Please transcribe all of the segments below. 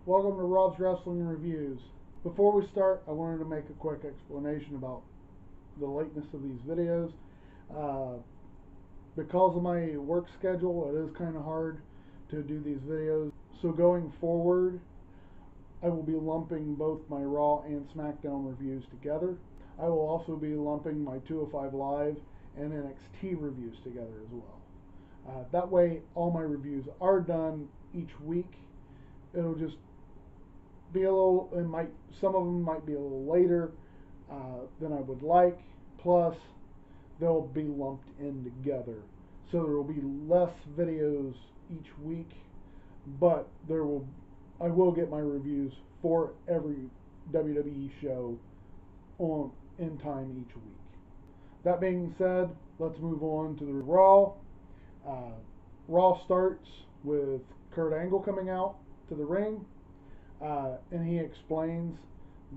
Welcome to Rob's Wrestling Reviews. Before we start, I wanted to make a quick explanation about the lateness of these videos. Because of my work schedule, it is kind of hard to do these videos. So going forward, I will be lumping both my Raw and SmackDown reviews together. I will also be lumping my 205 Live and NXT reviews together as well. That way, all my reviews are done each week. It'll just be a little, some of them might be a little later than I would like. Plus, they'll be lumped in together, so there will be less videos each week. But I will get my reviews for every WWE show in time each week. That being said, let's move on to the Raw. Raw starts with Kurt Angle coming out to the ring, and he explains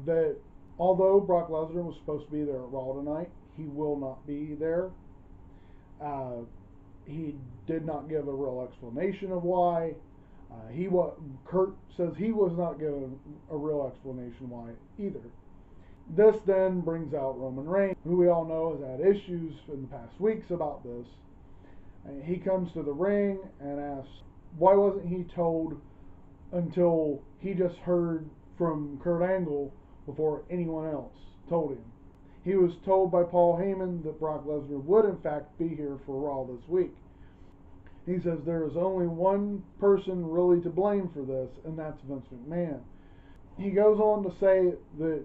that although Brock Lesnar was supposed to be there at Raw tonight, he will not be there. He did not give a real explanation of why. Kurt says he was not given a real explanation why either. This then brings out Roman Reigns, who we all know has had issues in the past weeks about this. And he comes to the ring and asks, why wasn't he told until he just heard from Kurt Angle before anyone else told him? He was told by Paul Heyman that Brock Lesnar would in fact be here for Raw this week. He says there is only one person really to blame for this, and that's Vince McMahon. He goes on to say that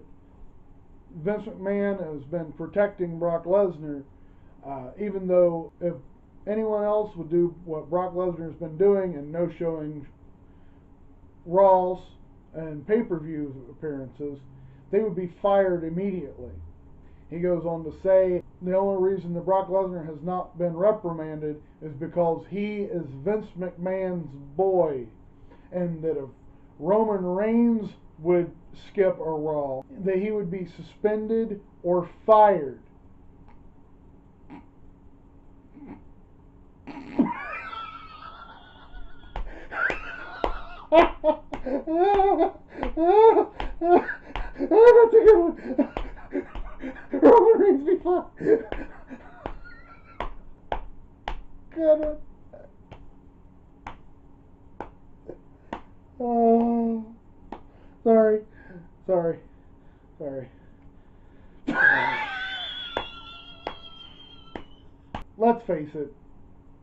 Vince McMahon has been protecting Brock Lesnar, even though if anyone else would do what Brock Lesnar has been doing and no showing Raws and pay-per-view appearances, they would be fired immediately. He goes on to say the only reason that Brock Lesnar has not been reprimanded is because he is Vince McMahon's boy, and that if Roman Reigns would skip a Raw, that he would be suspended or fired. That's a good one. Roman Reigns be fired. Good one. Sorry. Let's face it,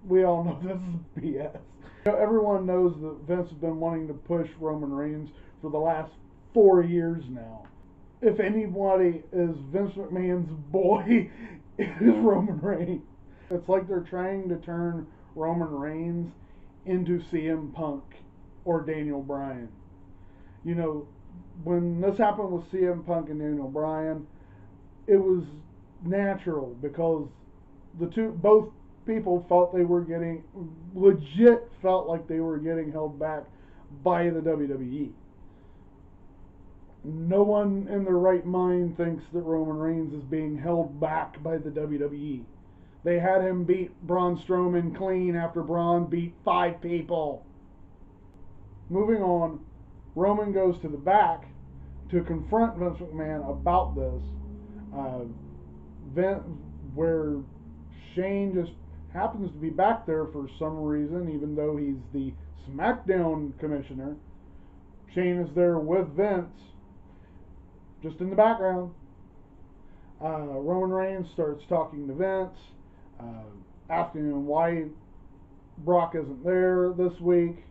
we all know this is BS. Everyone knows that Vince has been wanting to push Roman Reigns for the last 4 years now. If anybody is Vince McMahon's boy, it is Roman Reigns. It's like they're trying to turn Roman Reigns into CM Punk or Daniel Bryan. You know, when this happened with CM Punk and Daniel Bryan, it was natural because both people felt like they were getting held back by the WWE. No one in their right mind thinks that Roman Reigns is being held back by the WWE. They had him beat Braun Strowman clean after Braun beat 5 people. Moving on, Roman goes to the back to confront Vince McMahon about this, where Shane just happens to be back there for some reason, even though he's the SmackDown commissioner. Shane is there with Vince, just in the background. Roman Reigns starts talking to Vince, asking him why Brock isn't there this week.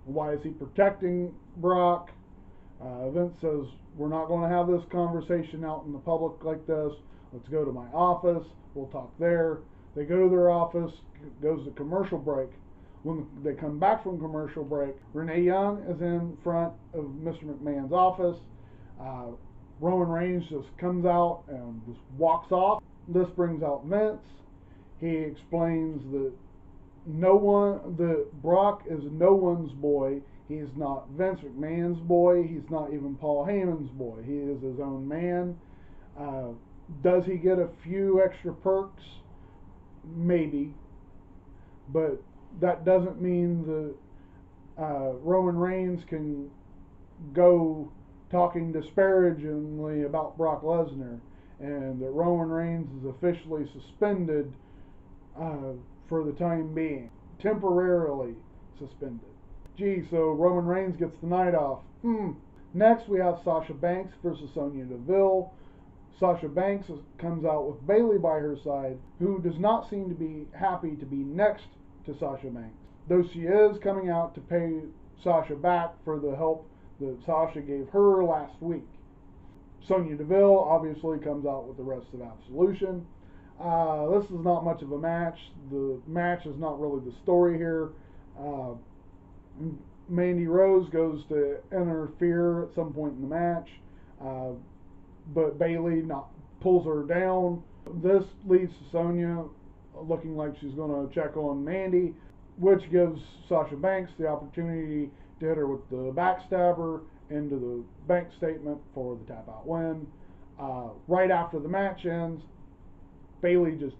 Why is he protecting Brock? Vince says, we're not going to have this conversation out in the public like this. Let's go to my office. We'll talk there. They go to their office, goes to commercial break. When they come back from commercial break, Renee Young is in front of Mr. McMahon's office. Roman Reigns just comes out and just walks off. This brings out Vince. He explains that Brock is no one's boy. He's not Vince McMahon's boy. He's not even Paul Heyman's boy. He is his own man. Does he get a few extra perks? Maybe. But that doesn't mean that Roman Reigns can go talking disparagingly about Brock Lesnar, and that Roman Reigns is officially suspended for the time being, temporarily suspended. Gee, so Roman Reigns gets the night off. Next, we have Sasha Banks versus Sonia Deville. Sasha Banks comes out with Bayley by her side, who does not seem to be happy to be next to Sasha Banks, though she is coming out to pay Sasha back for the help that Sasha gave her last week. Sonya Deville obviously comes out with the rest of Absolution. This is not much of a match. The match is not really the story here. Mandy Rose goes to interfere at some point in the match, but Bayley pulls her down. This leads to Sonya looking like she's going to check on Mandy, which gives Sasha Banks the opportunity to hit her with the backstabber into the bank statement for the tap out win. Right after the match ends, Bayley just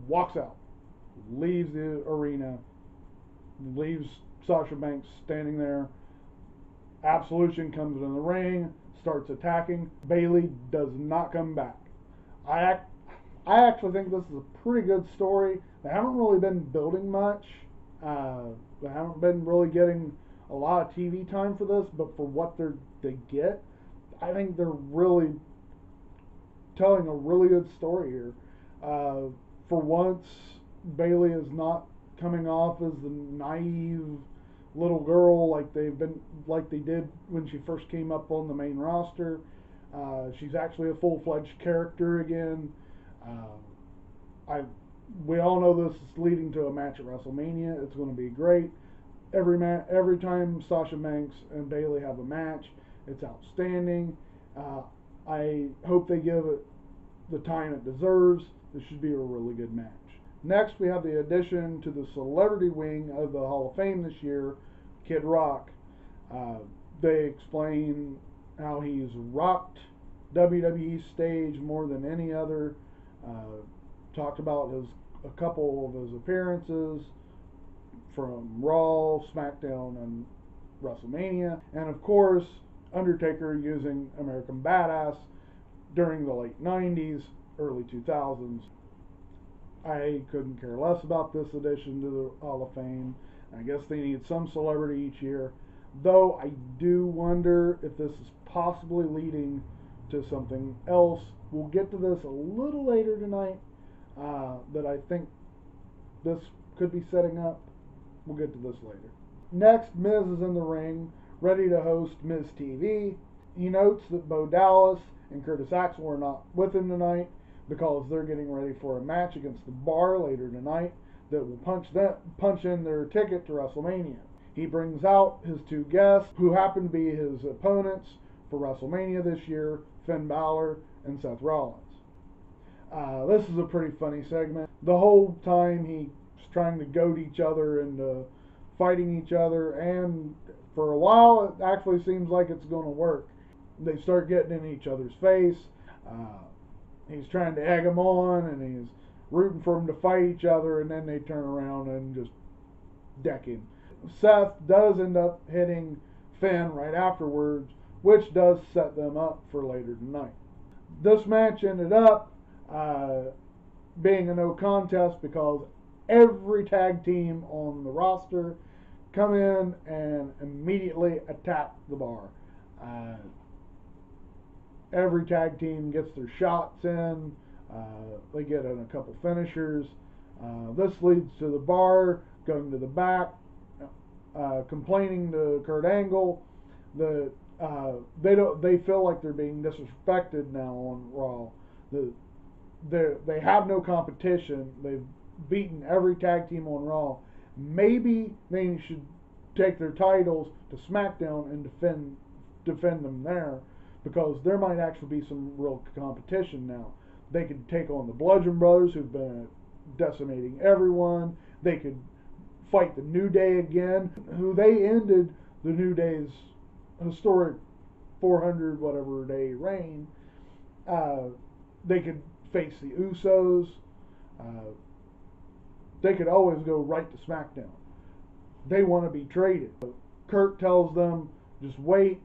walks out, leaves the arena, leaves Sasha Banks standing there. Absolution comes in the ring, starts attacking. Bayley does not come back. I actually think this is a pretty good story. They haven't really been building much. They haven't been really getting a lot of TV time for this, but for what they get, I think they're really telling a really good story here. For once, Bayley is not coming off as the naive little girl like they did when she first came up on the main roster. She's actually a full-fledged character again. We all know this is leading to a match at WrestleMania. It's going to be great. Every time Sasha Banks and Bayley have a match, it's outstanding. I hope they give it the time it deserves. This should be a really good match. Next, we have the addition to the celebrity wing of the Hall of Fame this year, Kid Rock. They explain how he's rocked WWE stage more than any other. Talked about a couple of his appearances from Raw, SmackDown, and WrestleMania, and of course Undertaker using American Badass during the late 90s, early 2000s. I couldn't care less about this addition to the Hall of Fame. I guess they need some celebrity each year, though I do wonder if this is possibly leading to something else. We'll get to this a little later tonight, that I think this could be setting up. We'll get to this later. Next, Miz is in the ring, ready to host Miz TV. He notes that Bo Dallas and Curtis Axel are not with him tonight because they're getting ready for a match against the Bar later tonight that will punch in their ticket to WrestleMania. He brings out his two guests, who happen to be his opponents for WrestleMania this year, Finn Balor and Seth Rollins. This is a pretty funny segment. The whole time he's trying to goad each other into fighting each other, and for a while it actually seems like it's going to work. They start getting in each other's face. He's trying to egg them on, and he's rooting for them to fight each other, and then they turn around and just deck him. Seth does end up hitting Finn right afterwards, which does set them up for later tonight. This match ended up being a no contest because every tag team on the roster come in and immediately attack the Bar. Every tag team gets their shots in. They get in a couple finishers. This leads to the Bar going to the back, complaining to Kurt Angle that they feel like they're being disrespected now on Raw. They have no competition. They've beaten every tag team on Raw. Maybe they should take their titles to SmackDown and defend them there, because there might actually be some real competition now. They could take on the Bludgeon Brothers, who've been decimating everyone. They could fight the New Day again, who they ended the New Day's historic 400 whatever day reign. They could face the Usos. They could always go right to SmackDown. They want to be traded. Kurt tells them just wait.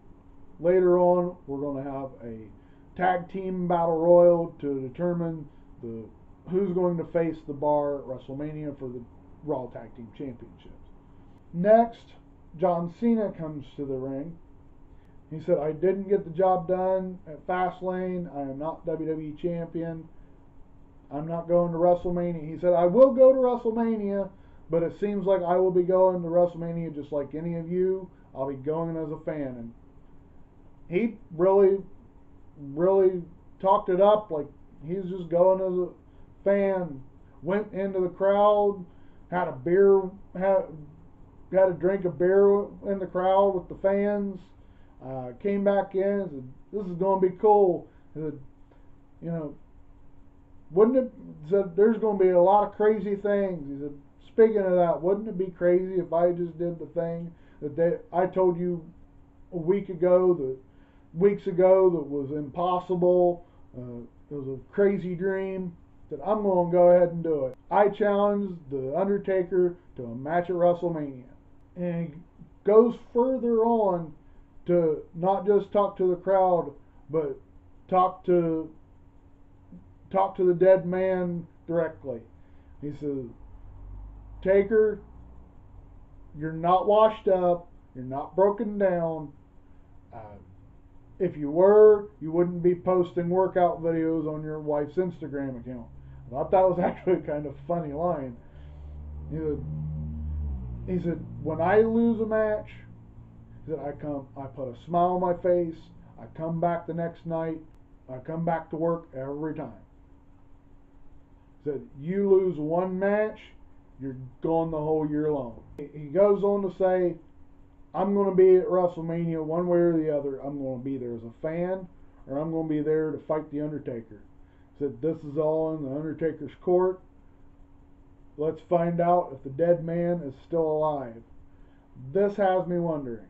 Later on, we're going to have a tag team battle royal to determine who's going to face the Bar at WrestleMania for the Raw Tag Team Championships. Next, John Cena comes to the ring. He said, I didn't get the job done at Fastlane. I am not WWE Champion. I'm not going to WrestleMania. He said, I will go to WrestleMania, but it seems like I will be going to WrestleMania just like any of you. I'll be going as a fan. And he really talked it up like he's just going as a fan. Went into the crowd, had a drink of beer in the crowd with the fans. Came back in and said, this is going to be cool. He said, said, there's going to be a lot of crazy things. He said, speaking of that, wouldn't it be crazy if I just did the thing that I told you weeks ago that was impossible? It was a crazy dream. That I'm going to go ahead and do it. I challenged The Undertaker to a match at WrestleMania. And he goes further on to not just talk to the crowd, but talk to the dead man directly. He says, Taker, you're not washed up, you're not broken down. If you were, you wouldn't be posting workout videos on your wife's Instagram account. I thought that was actually a kind of funny line. He said, when I lose a match, he said, I put a smile on my face, I come back the next night, I come back to work every time. He said, you lose one match, you're gone the whole year long. He goes on to say, I'm going to be at WrestleMania one way or the other. I'm going to be there as a fan, or I'm going to be there to fight The Undertaker. He said, this is all in The Undertaker's court. Let's find out if the dead man is still alive. This has me wondering,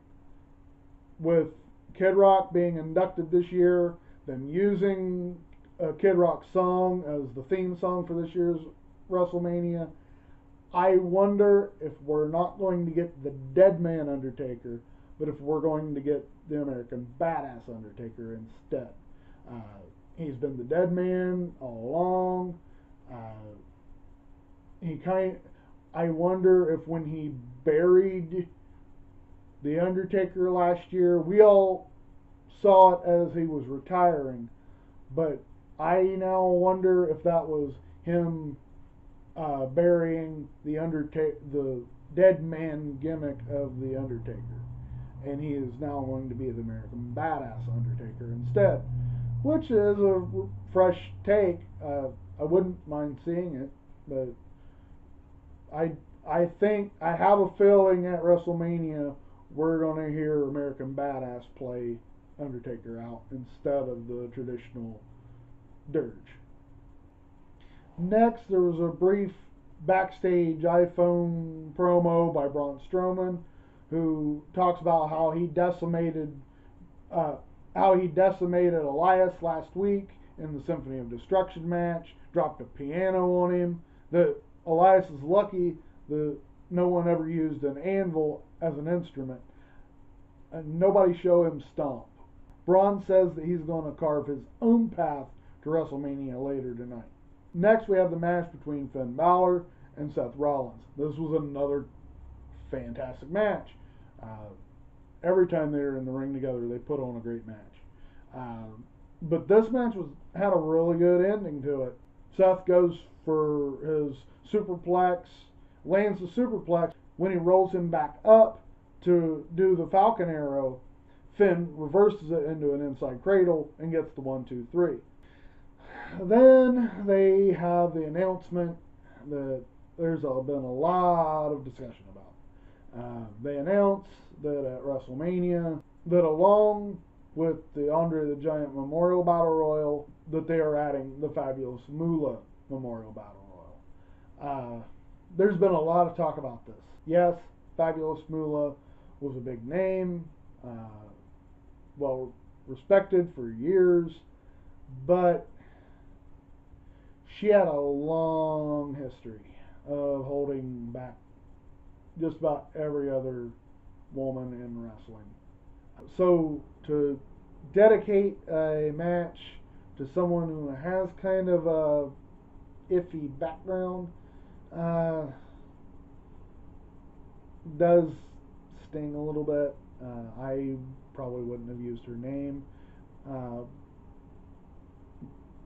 with Kid Rock being inducted this year, them using a Kid Rock song as the theme song for this year's WrestleMania, I wonder if we're not going to get the dead man Undertaker, but if we're going to get the American Badass Undertaker instead. He's been the dead man all along. I wonder if when he buried the Undertaker last year, we all saw it as he was retiring, but I now wonder if that was him burying the dead man gimmick of the Undertaker, and he is now going to be the American Badass Undertaker instead, which is a fresh take. I wouldn't mind seeing it, but I think I have a feeling at WrestleMania we're going to hear American Badass play Undertaker out instead of the traditional dirge. Next, there was a brief backstage iPhone promo by Braun Strowman, who talks about how he decimated Elias last week in the Symphony of Destruction match, dropped a piano on him. That Elias is lucky that no one ever used an anvil as an instrument, and nobody showed him stomp. Braun says that he's going to carve his own path to WrestleMania later tonight. Next, we have the match between Finn Balor and Seth Rollins. This was another fantastic match. Every time they were in the ring together, they put on a great match. But this match had a really good ending to it. Seth goes for his superplex, lands the superplex. When he rolls him back up to do the Falcon Arrow, Finn reverses it into an inside cradle and gets the 1, 2, 3. Then they have the announcement that there's been a lot of discussion about. They announce that at WrestleMania, that along with the Andre the Giant Memorial Battle Royal, that they are adding the Fabulous Moolah Memorial Battle Royal. There's been a lot of talk about this. Yes, Fabulous Moolah was a big name, well respected for years, but she had a long history of holding back just about every other woman in wrestling. So to dedicate a match to someone who has kind of a iffy background does sting a little bit. I probably wouldn't have used her name. Uh,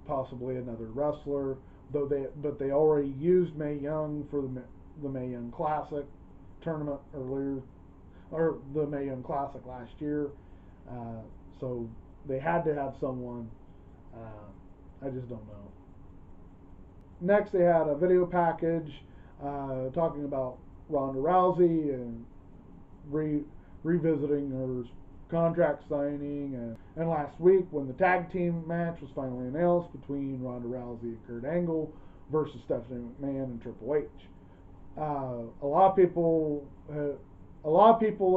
Possibly another wrestler, but they already used Mae Young for the Mae Young Classic tournament earlier, or the Mae Young Classic last year. So they had to have someone. I just don't know. Next, they had a video package talking about Ronda Rousey and revisiting her contract signing. And last week, when the tag team match was finally announced between Ronda Rousey and Kurt Angle versus Stephanie McMahon and Triple H, a lot of people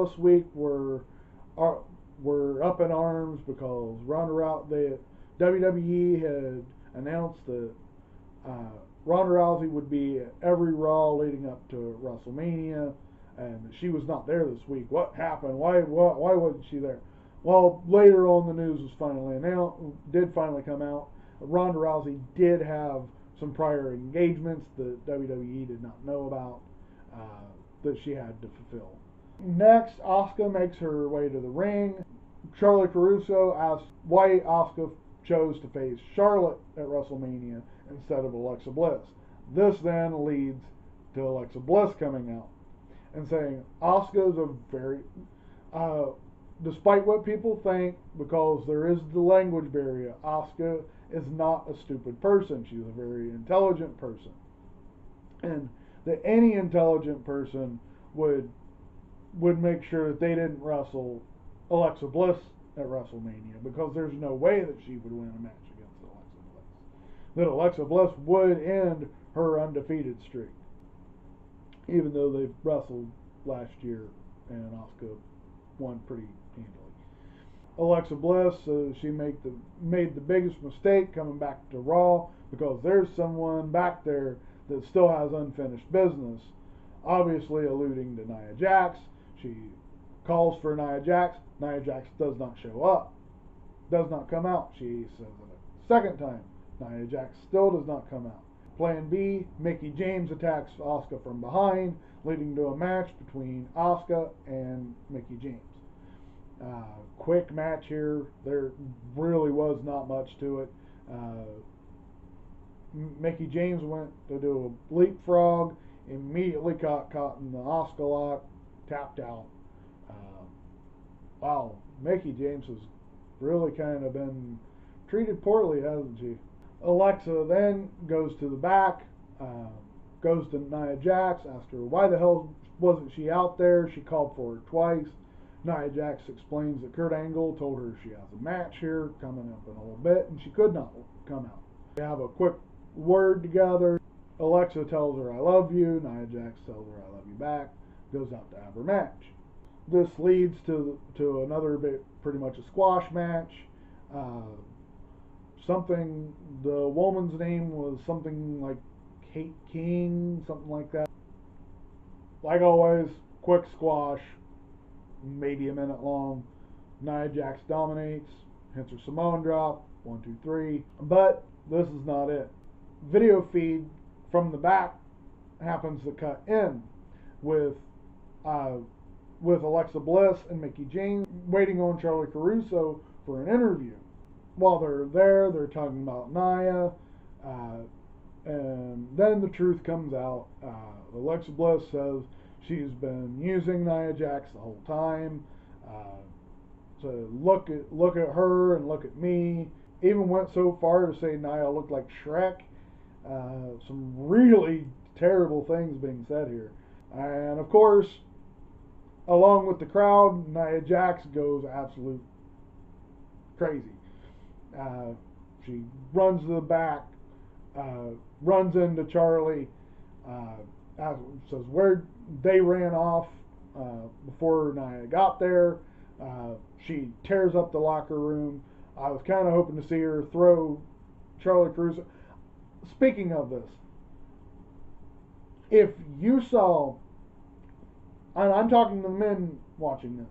this week were up in arms because WWE had announced that Ronda Rousey would be at every Raw leading up to WrestleMania, and she was not there this week. What happened? Why wasn't she there? Well, later on, the news was finally come out. Ronda Rousey did have some prior engagements that WWE did not know about that she had to fulfill. Next, Asuka makes her way to the ring. Charlie Caruso asks why Asuka chose to face Charlotte at WrestleMania instead of Alexa Bliss. This then leads to Alexa Bliss coming out and saying Asuka's a very, despite what people think, because there is the language barrier, Asuka is not a stupid person. She's a very intelligent person, and that any intelligent person would make sure that they didn't wrestle Alexa Bliss at WrestleMania, because there's no way that she would win a match against Alexa Bliss. That Alexa Bliss would end her undefeated streak, even though they wrestled last year and Asuka won pretty handily. Alexa Bliss, she made the biggest mistake coming back to Raw, because there's someone back there that still has unfinished business, obviously alluding to Nia Jax. She calls for Nia Jax. Nia Jax does not show up, does not come out. She says it a second time. Nia Jax still does not come out. Plan B, Mickie James attacks Asuka from behind, leading to a match between Asuka and Mickie James. Quick match here. There really was not much to it. Mickie James went to do a leapfrog, immediately got caught in the Asuka lock, tapped out. Wow, Mickie James has really kind of been treated poorly, hasn't she? Alexa then goes to the back, goes to Nia Jax, asks her why the hell wasn't she out there. She called for her twice. Nia Jax explains that Kurt Angle told her she has a match here coming up in a little bit, and she could not come out. They have a quick word together. Alexa tells her, I love you. Nia Jax tells her, I love you back. Goes out to have her match. This leads to another bit, pretty much a squash match. The woman's name was something like Kate King, something like that. Like always, quick squash, maybe a minute long. Nia Jax dominates, hits her Samoan drop, 1, 2, 3. But this is not it. Video feed from the back happens to cut in with Alexa Bliss and Mickie James waiting on Charlie Caruso for an interview. While they're there, they're talking about Nia, and then the truth comes out. Alexa Bliss says she's been using Nia Jax the whole time. To look at her and look at me. Even went so far to say Nia looked like Shrek. Some really terrible things being said here. And of course, along with the crowd, Nia Jax goes absolute crazy. She runs to the back, runs into Charlie, says where they ran off before Nia got there. She tears up the locker room. I was kind of hoping to see her throw Charlie Caruso. Speaking of this, if you saw, and I'm talking to the men watching this,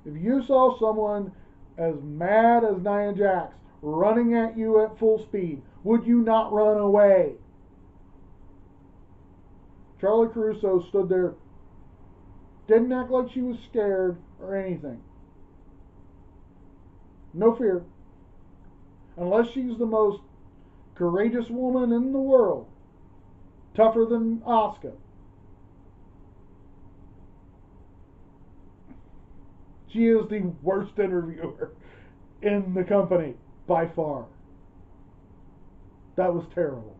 If you saw someone as mad as Nia Jax running at you at full speed, would you not run away? Charlie Caruso stood there, didn't act like she was scared or anything. No fear. Unless she's the most courageous woman in the world, tougher than Asuka. She is the worst interviewer in the company by far. That was terrible.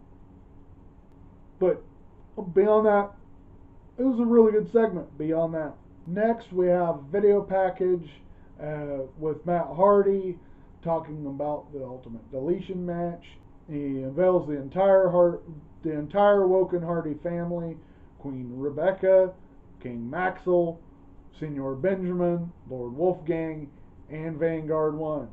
But beyond that, it was a really good segment. Beyond that, next we have a video package with Matt Hardy talking about the Ultimate Deletion match. He unveils the entire Woken Hardy family: Queen Rebecca, King Maxwell, Senor Benjamin, Lord Wolfgang, and Vanguard 1.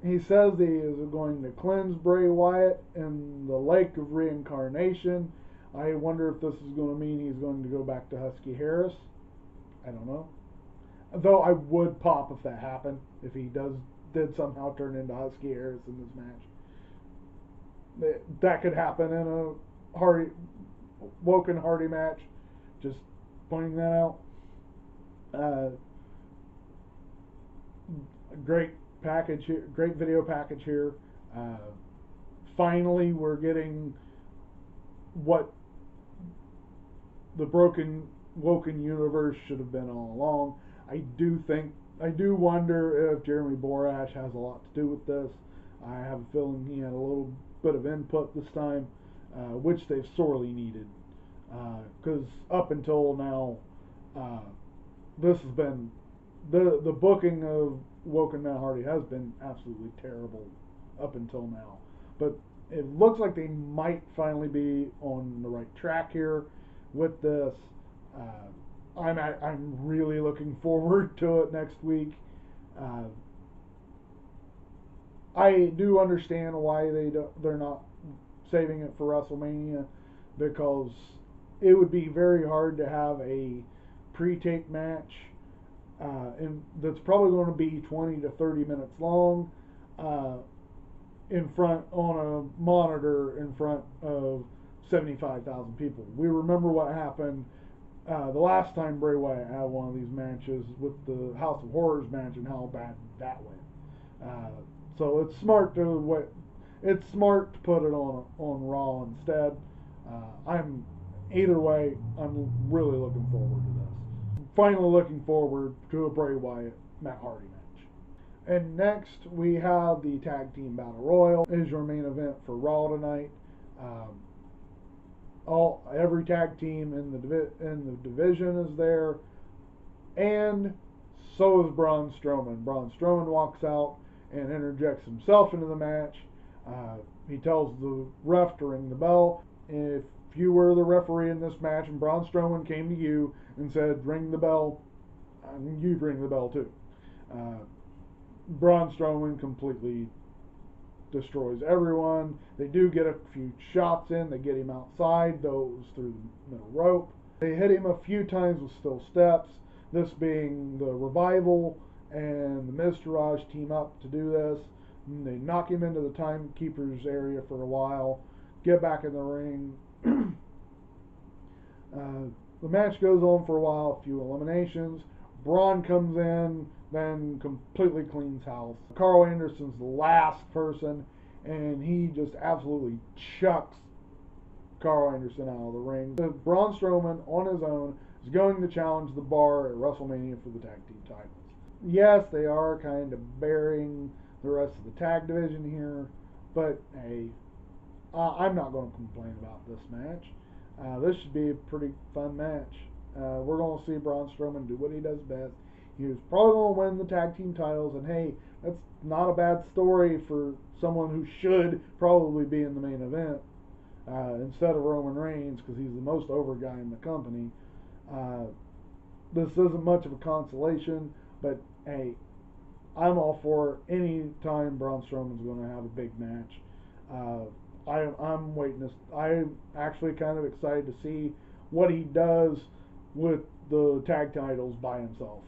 He says he is going to cleanse Bray Wyatt in the lake of reincarnation. I wonder if this is going to mean he's going to go back to Husky Harris. I don't know. Though I would pop if that happened, if he did somehow turn into Husky Harris in this match. That could happen in a Woken Hardy match. Just pointing that out. Great package here, great video package here. Finally, we're getting what the Woken universe should have been all along. I do wonder if Jeremy Borash has a lot to do with this. I have a feeling he had a little bit of input this time, which they've sorely needed. Because up until now, this has been the booking of Woken Matt Hardy has been absolutely terrible up until now. But it looks like they might finally be on the right track here with this. I'm really looking forward to it next week. I do understand why they're not saving it for WrestleMania, because it would be very hard to have a pre-tape match that's probably going to be 20 to 30 minutes long in front on a monitor in front of 75,000 people. We remember what happened the last time Bray Wyatt had one of these matches with the House of Horrors match and how bad that went. So it's smart to put it on Raw instead. Either way, I'm really looking forward to this. Finally looking forward to a Bray Wyatt Matt Hardy match. And next we have the Tag Team Battle Royal. It is your main event for Raw tonight. Every tag team in the division is there, and so is Braun Strowman. Braun Strowman walks out and interjects himself into the match. He tells the ref to ring the bell. If you were the referee in this match and Braun Strowman came to you and said, ring the bell, you'd ring the bell too. Braun Strowman completely destroys everyone. They do get a few shots in. They get him outside, though it was through the middle rope. They hit him a few times with steel steps, this being the Revival and the Miztourage team up to do this. And they knock him into the timekeeper's area for a while, get back in the ring. The match goes on for a while, a few eliminations. Braun comes in, then completely cleans house. Carl Anderson's the last person, and he just absolutely chucks Carl Anderson out of the ring. Braun Strowman, on his own, is going to challenge the Bar at WrestleMania for the tag team titles. Yes, they are kind of burying the rest of the tag division here, but hey, I'm not going to complain about this match. This should be a pretty fun match. We're going to see Braun Strowman do what he does best. He was probably going to win the tag team titles, and hey, that's not a bad story for someone who should probably be in the main event instead of Roman Reigns, because he's the most over guy in the company. This isn't much of a consolation, but hey, I'm all for any time Braun Strowman's going to have a big match. I'm waiting. I'm actually kind of excited to see what he does with the tag titles by himself.